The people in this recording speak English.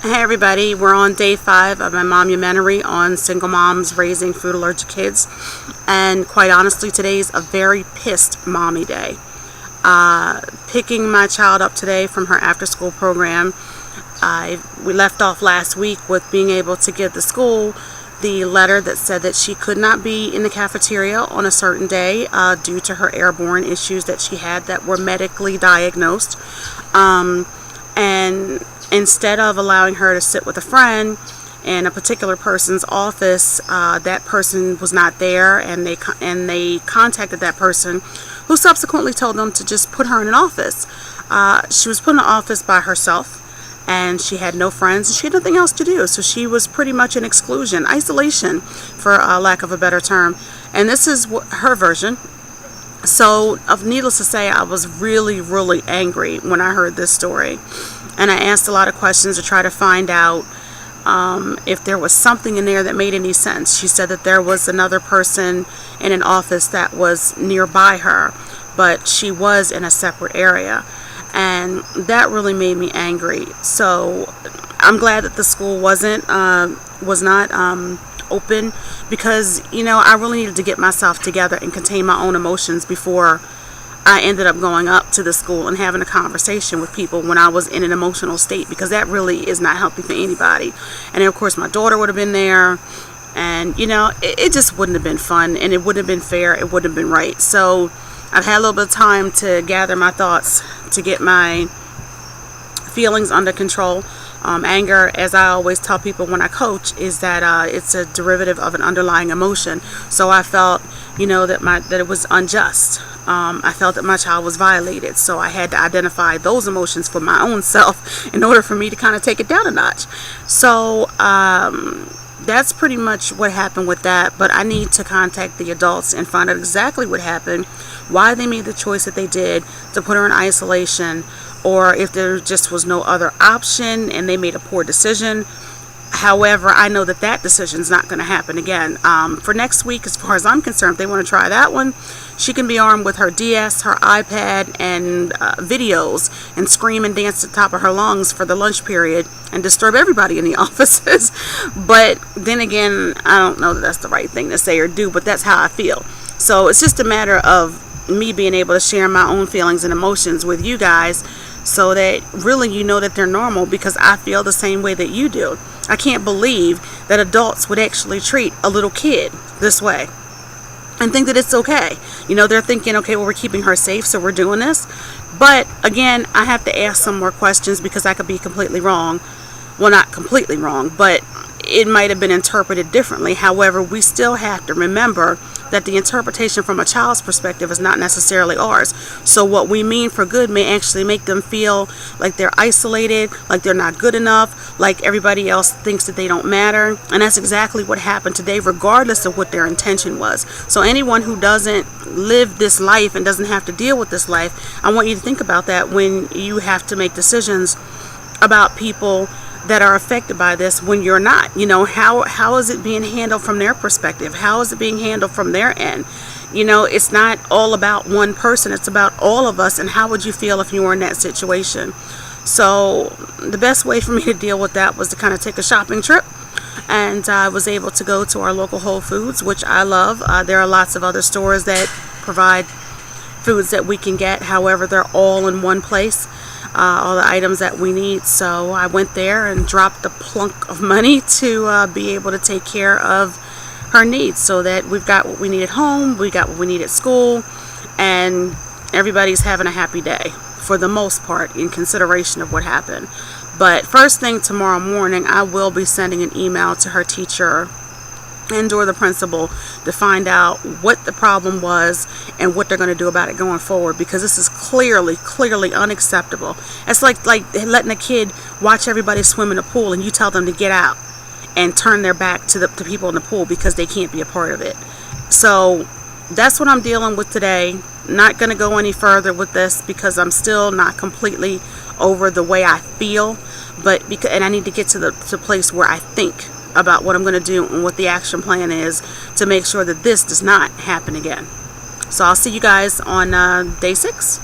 Hey everybody, we're on day 5 of my Momumentary on single moms raising food allergic kids, and quite honestly today's a very pissed mommy day. Picking my child up today from her after school program, we left off last week with being able to give the school the letter that said that she could not be in the cafeteria on a certain day due to her airborne issues that she had that were medically diagnosed. And instead of allowing her to sit with a friend in a particular person's office, that person was not there, and they contacted that person, who subsequently told them to just put her in an office. She was put in an office by herself, and she had no friends, and she had nothing else to do. So she was pretty much in exclusion, isolation, for lack of a better term. And this is her version. So, needless to say, I was really, really angry when I heard this story. And I asked a lot of questions to try to find out if there was something in there that made any sense. She said that there was another person in an office that was nearby her, but she was in a separate area. And that really made me angry. So I'm glad that the school was not open, because I really needed to get myself together and contain my own emotions before I ended up going up to the school and having a conversation with people when I was in an emotional state, because that really is not healthy for anybody. And then, of course, my daughter would have been there, and it just wouldn't have been fun, and it wouldn't have been fair, it wouldn't have been right. So I've had a little bit of time to gather my thoughts, to get my feelings under control. Anger, as I always tell people when I coach, is that it's a derivative of an underlying emotion. So I felt, that it was unjust. I felt that my child was violated. So I had to identify those emotions for my own self in order for me to kind of take it down a notch. So that's pretty much what happened with that. But I need to contact the adults and find out exactly what happened, why they made the choice that they did to put her in isolation, or if there just was no other option and they made a poor decision. However, I know that decision is not going to happen again. For next week, as far as I'm concerned, if they want to try that one, she can be armed with her DS, her iPad, and videos, and scream and dance at the top of her lungs for the lunch period and disturb everybody in the offices. But then again, I don't know that that's the right thing to say or do, but that's how I feel. So it's just a matter of me being able to share my own feelings and emotions with you guys, so that really that they're normal, because I feel the same way that you do. I can't believe that adults would actually treat a little kid this way and think that it's okay. They're thinking, okay, well, we're keeping her safe, so we're doing this. But again, I have to ask some more questions, because I could be completely wrong. Well, not completely wrong, but it might have been interpreted differently. However, we still have to remember that the interpretation from a child's perspective is not necessarily ours. So what we mean for good may actually make them feel like they're isolated, like they're not good enough, like everybody else thinks that they don't matter. And that's exactly what happened today, regardless of what their intention was. So anyone who doesn't live this life and doesn't have to deal with this life, I want you to think about that when you have to make decisions about people that are affected by this when you're not. How is it being handled from their perspective? How is it being handled from their end? It's not all about one person, it's about all of us. And how would you feel if you were in that situation? So the best way for me to deal with that was to kind of take a shopping trip, and I was able to go to our local Whole Foods, which I love. There are lots of other stores that provide foods that we can get, however, they're all in one place. All the items that we need. So I went there and dropped a plunk of money to be able to take care of her needs, so that we've got what we need at home, we got what we need at school, and everybody's having a happy day for the most part, in consideration of what happened. But first thing tomorrow morning, I will be sending an email to her teacher and/or the principal to find out what the problem was and what they're going to do about it going forward, because this is clearly unacceptable. It's like letting a kid watch everybody swim in a pool, and you tell them to get out and turn their back to the people in the pool because they can't be a part of it. So that's what I'm dealing with today. Not going to go any further with this, because I'm still not completely over the way I feel, and I need to get to the place where I think about what I'm going to do and what the action plan is to make sure that this does not happen again. So I'll see you guys on day 6.